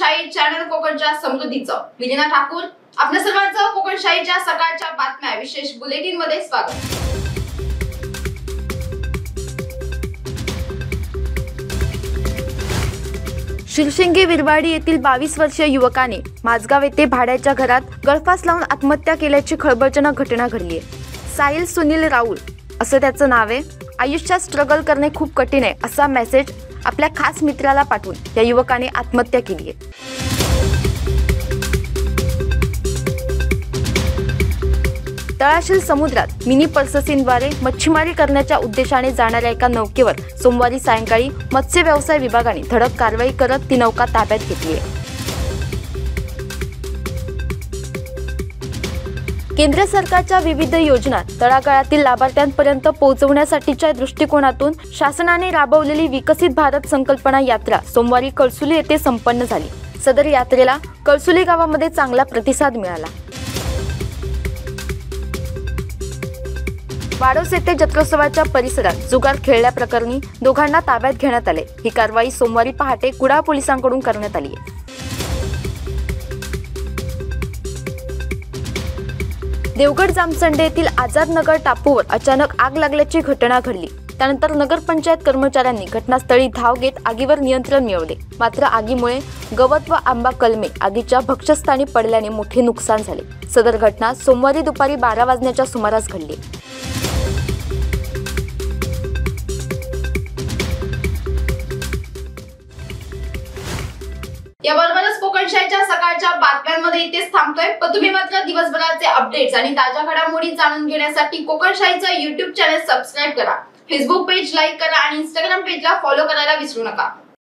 कोकणशाही channel कोकणच्या समृद्धीचं विलीना ठाकूर आपल्या सर्वांचं कोकणशाहीच्या सकाळच्या बातम्या विशेष बुलेटिन मध्ये स्वागत। शिरशिंगे विरवाडी येथील 22 वर्षीय युवकाने माझगाव येथे भाड्याच्या घरात गळफास लावून आत्महत्या केल्याची खळबळजनक घटना घडली आहे। साहिल सुनील राहुल असं त्याचं नाव आहे। आयुष्यात स्ट्रगल करणे खूप कठीण आहे असा मेसेज आपल्या खास मित्राला पाठवून या युवकाने आत्महत्या केली आहे। तळाशील समुद्रात मिनी पर्ससीनद्वारे मच्छीमारी करण्याच्या उद्देशाने जाणाऱ्या एका नौकेवर सोमवारी सायंकाळी मत्स्य व्यवसाय विभागाने धडक कारवाई करत ती नौका ताब्यात घेतली आहे। केंद्र सरकारच्या विविध योजना तळागाळातील लाभार्थ्यांपर्यंत पोहोचवण्यासाठीच्या दृष्टिकोनातून शासनाने राबवलेली विकसित भारत संकल्पना यात्रा सोमवारी कळसुली येथे संपन्न झाली। सदर यात्रेला कळसुली गावामध्ये चांगला प्रतिसाद मिळाला। वाडोस येथे जत्रोत्सवाच्या परिसरात जुगार खेळल्याप्रकरणी दोघांना ताब्यात घेण्यात आले। ही कारवाई सोमवारी पहाटे कुडाळ पोलिसांकडून करण्यात आली आहे। देवगड जामसंडे येथील आझाद नगर टापूवर अचानक आग लागल्याची घटना घडली। त्यानंतर नगरपंचायत कर्मचाऱ्यांनी घटनास्थळी धाव घेत आगीवर नियंत्रण मिळवले। मात्र आगीमुळे गवत व आंबा कलमे आगीच्या भक्षस्थानी पडल्याने मोठे नुकसान झाले। सदर घटना सोमवारी दुपारी 12 वाजण्याच्या सुमारास घडली। याबरोबरच कोकणशाहीच्या सकाळच्या बातम्यांमध्ये इथेच थांबतोय। पण तुम्ही मात्र दिवसभराचे अपडेट्स आणि ताज्या घडामोडी जाणून घेण्यासाठी कोकणशाहीचं YouTube चॅनल सबस्क्राइब करा, फेसबुक पेज लाईक करा आणि Instagram पेजला फॉलो करायला विसरू नका।